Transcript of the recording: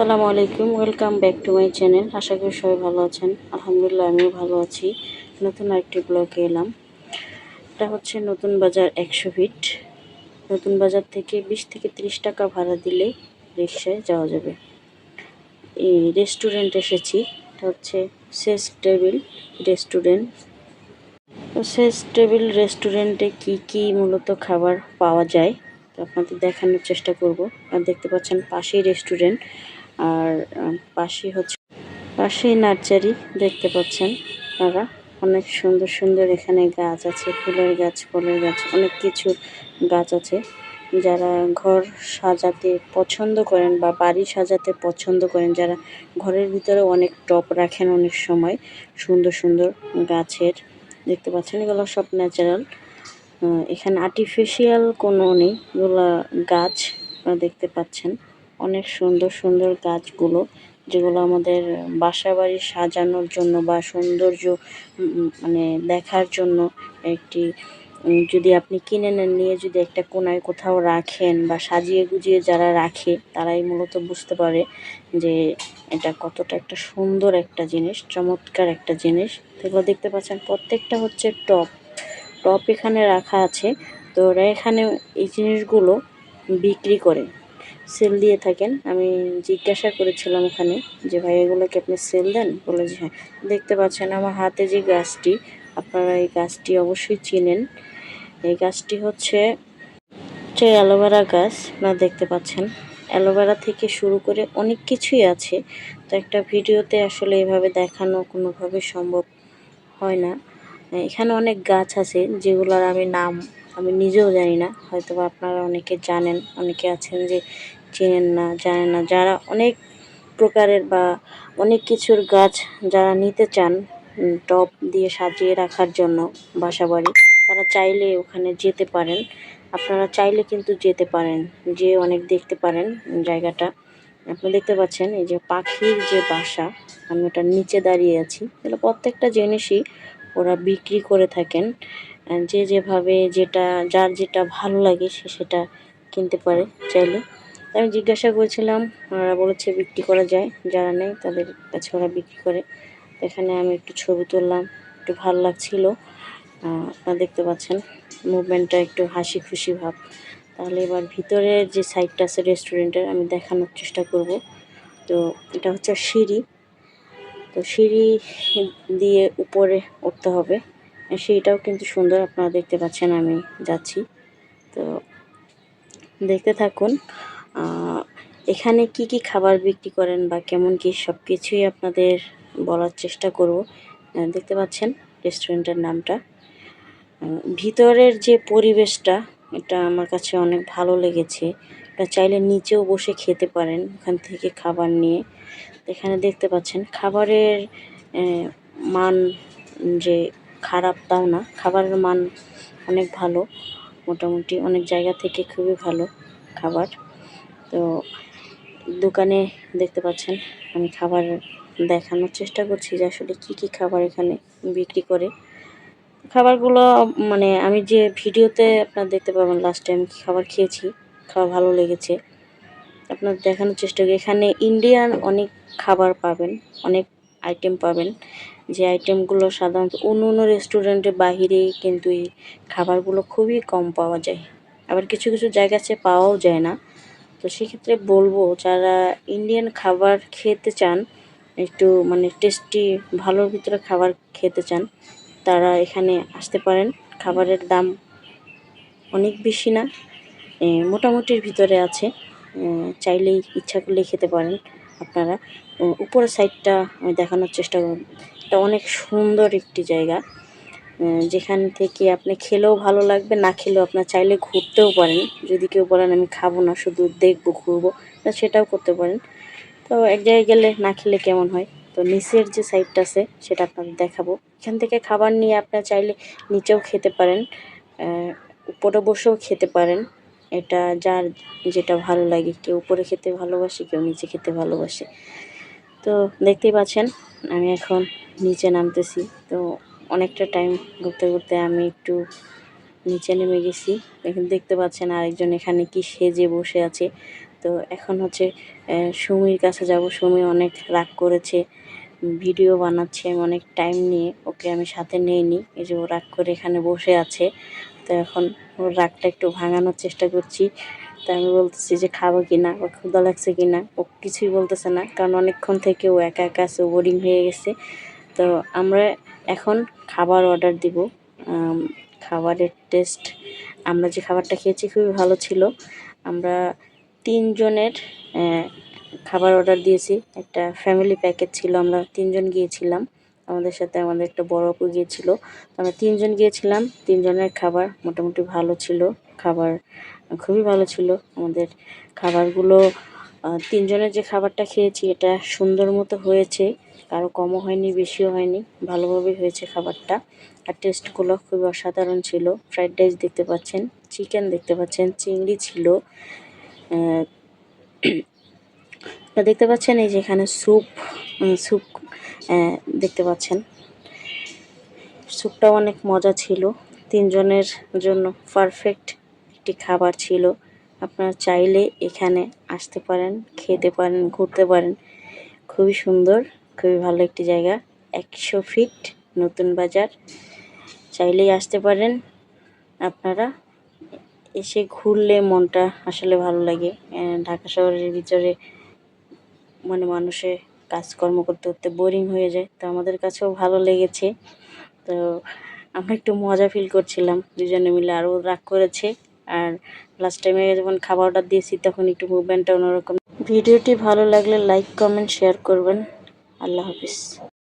আসসালামু আলাইকুম, welcome back to my channel. আশা করি সবাই ভালো আছেন। আলহামদুলিল্লাহ আমিও ভালো আছি। নতুন আরেকটি ব্লগে এলাম। এটা হচ্ছে নতুন বাজার 100 ফিট। নতুন বাজার থেকে 20 থেকে 30 টাকা ভাড়া দিলে রিক্সায় যাওয়া যাবে। এই রেস্টুরেন্ট এসেছি। এটা হচ্ছে শেষ টেবিল রেস্টুরেন্ট। তো শেষ টেবিল রেস্টুরেন্টে কি মূলত খাবার পাওয়া যায় তো আপনাদের দেখানোর চেষ্টা করব। আর দেখতে পাচ্ছেন পাশেই রেস্টুরেন্ট, আর পাশেই নার্সারি দেখতে পাচ্ছেন আপনারা। অনেক সুন্দর সুন্দর এখানে গাছ আছে, ফুলের গাছ, ফলের গাছ, অনেক কিছুর গাছ আছে। যারা ঘর সাজাতে পছন্দ করেন বা বাড়ি সাজাতে পছন্দ করেন, যারা ঘরের ভিতরে অনেক টব রাখেন, অনেক সময় সুন্দর সুন্দর গাছের দেখতে পাচ্ছেন। এগুলো সব ন্যাচারাল, এখানে আর্টিফিশিয়াল কোনো নেই। এগুলা গাছ আপনারা দেখতে পাচ্ছেন, অনেক সুন্দর সুন্দর গাছগুলো, যেগুলো আমাদের বাসা বাড়ি সাজানোর জন্য বা সৌন্দর্য মানে দেখার জন্য একটি যদি আপনি কিনে নেন, নিয়ে যদি একটা কোনায় কোথাও রাখেন বা সাজিয়ে গুজিয়ে যারা রাখে তারাই মূলত বুঝতে পারে যে এটা কতটা একটা সুন্দর একটা জিনিস, চমৎকার একটা জিনিস। এগুলো দেখতে পাচ্ছেন প্রত্যেকটা হচ্ছে টপ এখানে রাখা আছে। তো ওরা এখানে এই জিনিসগুলো বিক্রি করে, সেল দিয়ে থাকেন। আমি জিজ্ঞাসা করেছিলাম এখানে যে ভাই এগুলো কি আপনি সেল দেন? বলে যে হ্যাঁ। দেখতে পাচ্ছেন আমার হাতে যে গাছটি, আপনারা এই গাছটি অবশ্যই চিনেন। এই গাছটি হচ্ছে অ্যালোভেরা গাছ। আপনারা দেখতে পাচ্ছেন অ্যালোভেরা থেকে শুরু করে অনেক কিছুই আছে। তো একটা ভিডিওতে আসলে এভাবে দেখানো কোনোভাবে সম্ভব হয় না। এখানে অনেক গাছ আছে যেগুলোর আমি নিজেও জানি না, হয়তো আপনারা অনেকে জানেন, অনেকে আছেন যে চেনেন না, জানেন না। যারা অনেক প্রকারের বা অনেক কিছুর গাছ যারা নিতে চান টব দিয়ে সাজিয়ে রাখার জন্য বাসাবাড়ি, তারা চাইলে ওখানে যেতে পারেন। আপনারা চাইলে কিন্তু যেতে পারেন, যে অনেক দেখতে পারেন জায়গাটা। আপনারা দেখতে পাচ্ছেন এই যে পাখির যে বাসা, আমি ওটার নিচে দাঁড়িয়ে আছি। এগুলো প্রত্যেকটা জিনিসই ওরা বিক্রি করে থাকেন। যে যেভাবে যার যেটা ভালো লাগে সে সেটা কিনতে পারে চাইলে। আমি জিজ্ঞাসা করেছিলাম, ওরা বলেছে বিক্রি করা যায়, যারা নেই তাদের কাছে ওরা বিক্রি করে। এখানে আমি একটু ছবি তুললাম, একটু ভালো লাগছিল। আপনারা দেখতে পাচ্ছেন মুভমেন্টটা একটু হাসি খুশি ভাব। তাহলে এবার ভিতরের যে সাইডটা আছে রেস্টুরেন্টের আমি দেখানোর চেষ্টা করব। তো এটা হচ্ছে সিঁড়ি, তো সিঁড়ি দিয়ে উপরে উঠতে হবে। সিঁড়িটাও কিন্তু সুন্দর, আপনারা দেখতে পাচ্ছেন। আমি যাচ্ছি, তো দেখতে থাকুন। এখানে কি খাবার বিক্রি করেন বা কেমন কি সব কিছুই আপনাদের বলার চেষ্টা করব। দেখতে পাচ্ছেন রেস্টুরেন্টের নামটা। ভিতরের যে পরিবেশটা, এটা আমার কাছে অনেক ভালো লেগেছে। এটা চাইলে নিচেও বসে খেতে পারেন ওখান থেকে খাবার নিয়ে। এখানে দেখতে পাচ্ছেন খাবারের মান যে খারাপ তাও না, খাবারের মান অনেক ভালো, মোটামুটি অনেক জায়গা থেকে খুবই ভালো খাবার। তো দোকানে দেখতে পাচ্ছেন আমি খাবার দেখানোর চেষ্টা করছি যে আসলে কি খাবার এখানে বিক্রি করে। খাবারগুলো মানে আমি যে ভিডিওতে আপনারা দেখতে পাবেন লাস্ট টাইম কী খাবার খেয়েছি, খাওয়া ভালো লেগেছে, আপনার দেখানোর চেষ্টা করি। এখানে ইন্ডিয়ান অনেক খাবার পাবেন, অনেক আইটেম পাবেন, যে আইটেমগুলো সাধারণত অন্য রেস্টুরেন্টের বাহিরেই কিন্তু এই খাবারগুলো খুবই কম পাওয়া যায়। আবার কিছু কিছু জায়গা আছে পাওয়াও যায় না। তো সেক্ষেত্রে বলবো যারা ইন্ডিয়ান খাবার খেতে চান, একটু মানে টেস্টি ভালোর ভিতরে খাবার খেতে চান, তারা এখানে আসতে পারেন। খাবারের দাম অনেক বেশি না, মোটামুটির ভিতরে আছে। চাইলেই ইচ্ছা করলেই খেতে পারেন আপনারা। উপরের সাইডটা আমি দেখানোর চেষ্টা করব। এটা অনেক সুন্দর একটি জায়গা, যেখান থেকে আপনি খেলেও ভালো লাগবে, না খেলেও আপনার চাইলে ঘুরতেও পারেন। যদি কেউ বলেন আমি খাবো না, শুধু দেখবো ঘুরবো, সেটাও করতে পারেন। তো এক জায়গায় গেলে না খেলে কেমন হয়। তো নিচের যে সাইডটা আছে সেটা আপনাদের দেখাবো। এখান থেকে খাবার নিয়ে আপনারা চাইলে নিচেও খেতে পারেন, উপরে বসেও খেতে পারেন। এটা যার যেটা ভালো লাগে, কেউ উপরে খেতে ভালোবাসে, কেউ নিচে খেতে ভালোবাসে। তো দেখতেই পাচ্ছেন আমি এখন নিচে নামতেছি। তো অনেকটা টাইম ঘুরতে ঘুরতে আমি একটু নিচে নেমে গেছি। এখন দেখতে পাচ্ছেন আরেকজন এখানে কি সেজে বসে আছে। তো এখন হচ্ছে সুমির কাছে যাব। সুমি অনেক রাগ করেছে, ভিডিও বানাচ্ছে, আমি অনেক টাইম নিয়ে ওকে আমি সাথে নিইনি, এই যে ও রাগ করে এখানে বসে আছে। তো এখন ওর রাগটা একটু ভাঙানোর চেষ্টা করছি। তো আমি বলতেছি যে খাবো কিনা, ওর ক্ষুধা লাগছে কিনা, ও কিছুই বলতেছে না, কারণ অনেকক্ষণ থেকে ও একা একা আছে, বোরিং হয়ে গেছে। তো আমরা এখন খাবার অর্ডার দিব। খাবারের টেস্ট, আমরা যে খাবারটা খেয়েছি খুবই ভালো ছিল। আমরা 3 জনের খাবার অর্ডার দিয়েছি, একটা ফ্যামিলি প্যাকেজ ছিল, আমরা 3 জন গিয়েছিলাম, আমাদের সাথে আমাদের একটা বড় আপু গিয়েছিল। তো আমরা 3 জন গিয়েছিলাম, 3 জনের খাবার মোটামুটি ভালো ছিল, খাবার খুবই ভালো ছিল। আমাদের খাবারগুলো 3 জনের যে খাবারটা খেয়েছি এটা সুন্দর মতো হয়েছে, কারো কমও হয়নি বেশিও হয়নি, ভালোভাবেই হয়েছে খাবারটা। আর টেস্টগুলো খুবই অসাধারণ ছিল। ফ্রাইড রাইস দেখতে পাচ্ছেন, চিকেন দেখতে পাচ্ছেন, চিংড়ি ছিল, দেখতে পাচ্ছেন এই যে এখানে স্যুপ দেখতে পাচ্ছেন, স্যুপটাও অনেক মজা ছিল। 3 জনের জন্য পারফেক্ট একটি খাবার ছিল। আপনারা চাইলে এখানে আসতে পারেন, খেতে পারেন, ঘুরতে পারেন। খুবই সুন্দর, খুবই ভালো একটি জায়গা। 100 ফিট নতুন বাজার, চাইলেই আসতে পারেন আপনারা। এসে ঘুরলে মনটা আসলে ভালো লাগে। ঢাকা শহরের ভিতরে মানে মানুষের কাজকর্ম করতে করতে বোরিং হয়ে যায়, তো আমাদের কাছেও ভালো লেগেছে। তো আমরা একটু মজা ফিল করছিলাম দুজনে মিলে, আরও রাগ করেছে। আর লাস্ট টাইমে যখন খাবার অর্ডার দিয়েছি তখন একটু মুভমেন্টটা অন্যরকম। ভিডিওটি ভালো লাগলে লাইক, কমেন্ট, শেয়ার করবেন। আল্লাহ হাফিজ।